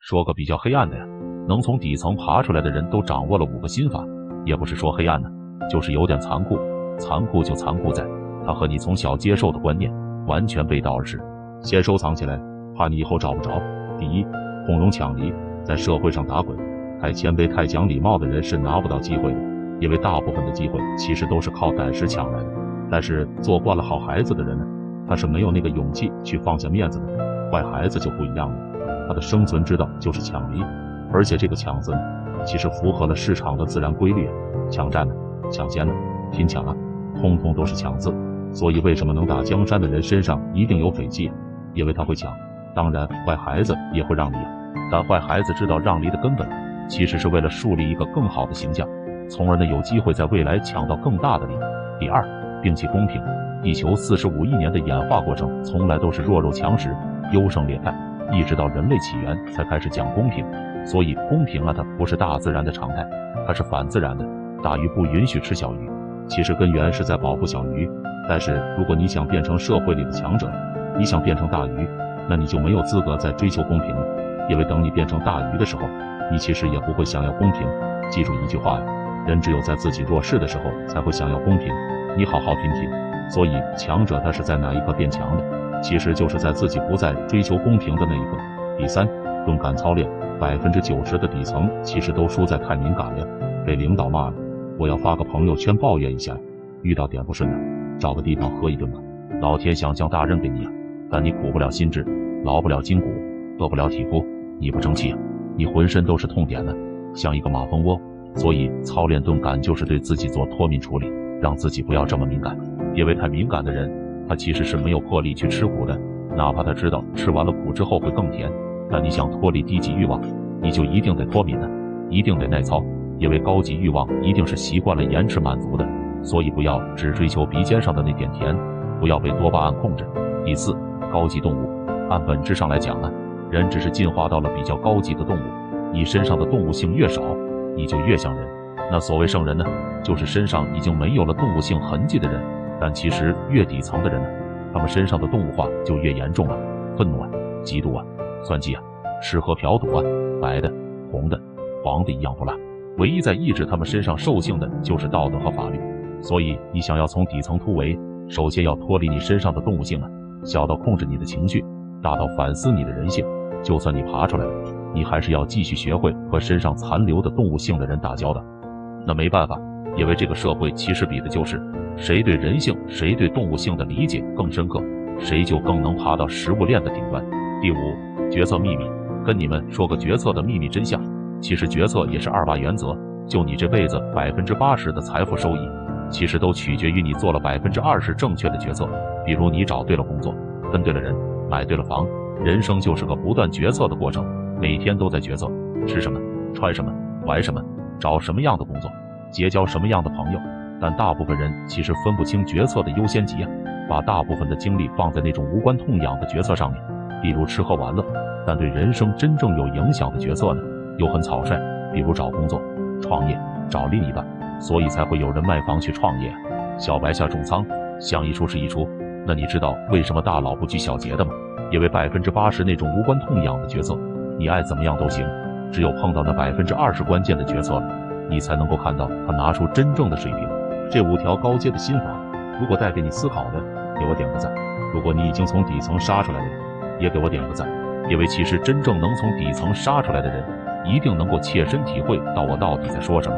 说个比较黑暗的呀，能从底层爬出来的人都掌握了5个心法，也不是说黑暗呢，就是有点残酷。残酷就残酷在，它和你从小接受的观念完全背道而驰。先收藏起来，怕你以后找不着。第一，孔融抢梨，在社会上打滚，太谦卑、太讲礼貌的人是拿不到机会的，因为大部分的机会其实都是靠胆识抢来的。但是做惯了好孩子的人呢，他是没有那个勇气去放下面子的。坏孩子就不一样了，他的生存之道就是抢梨，而且这个抢字呢，其实符合了市场的自然规律，抢占呢、抢先呢、拼抢啊，通通都是抢字。所以为什么能打江山的人身上一定有匪气？因为他会抢。当然坏孩子也会让梨，但坏孩子知道让梨的根本其实是为了树立一个更好的形象，从而呢有机会在未来抢到更大的梨。第二，摒弃公平。地球45亿年的演化过程从来都是弱肉强食、优胜劣汰，一直到人类起源才开始讲公平。所以公平啊，它不是大自然的常态，它是反自然的。大鱼不允许吃小鱼，其实根源是在保护小鱼。但是如果你想变成社会里的强者，你想变成大鱼，那你就没有资格再追求公平了，因为等你变成大鱼的时候，你其实也不会想要公平。记住一句话呀，人只有在自己弱势的时候才会想要公平。你好好品品。所以强者他是在哪一刻变强的？其实就是在自己不再追求公平的那一刻。第三，钝感操练。90%的底层其实都输在太敏感了，被领导骂了，我要发个朋友圈抱怨一下，遇到点不顺了，找个地方喝一顿吧。老天想降大任给你啊，但你苦不了心智，劳不了筋骨，饿不了体肤，你不争气啊，你浑身都是痛点呢，像一个马蜂窝。所以操练钝感就是对自己做脱敏处理，让自己不要这么敏感。因为太敏感的人，他其实是没有魄力去吃苦的，哪怕他知道吃完了苦之后会更甜，但你想脱离低级欲望，你就一定得脱敏的，一定得耐操，因为高级欲望一定是习惯了延迟满足的。所以不要只追求鼻尖上的那点甜，不要被多巴胺控制。第四，高级动物。按本质上来讲呢，人只是进化到了比较高级的动物，你身上的动物性越少，你就越像人。那所谓圣人呢，就是身上已经没有了动物性痕迹的人。但其实越底层的人呢，他们身上的动物化就越严重啊，愤怒啊，嫉妒啊，算计啊，吃喝嫖赌啊，白的、红的、黄的一样不落。唯一在抑制他们身上兽性的就是道德和法律。所以你想要从底层突围，首先要脱离你身上的动物性啊，小到控制你的情绪，大到反思你的人性。就算你爬出来了，你还是要继续学会和身上残留的动物性的人打交道。那没办法，因为这个社会其实比的就是谁对人性、谁对动物性的理解更深刻，谁就更能爬到食物链的顶端。第五，决策秘密。跟你们说个决策的秘密真相，其实决策也是2把原则。就你这辈子80%的财富收益，其实都取决于你做了20%正确的决策。比如你找对了工作，跟对了人，买对了房。人生就是个不断决策的过程，每天都在决策，吃什么，穿什么，玩什么，找什么样的工作，结交什么样的朋友。但大部分人其实分不清决策的优先级啊，把大部分的精力放在那种无关痛痒的决策上面，比如吃喝玩乐。但对人生真正有影响的决策呢，又很草率，比如找工作、创业、找另一半。所以才会有人卖房去创业啊，小白下重仓，想一出是一出。那你知道为什么大佬不拘小节的吗？因为80%那种无关痛痒的决策，你爱怎么样都行，只有碰到那20%关键的决策了，你才能够看到他拿出真正的水平。这5条高阶的心法，如果带给你思考的，给我点个赞。如果你已经从底层杀出来了，也给我点个赞。因为其实真正能从底层杀出来的人，一定能够切身体会到我到底在说什么。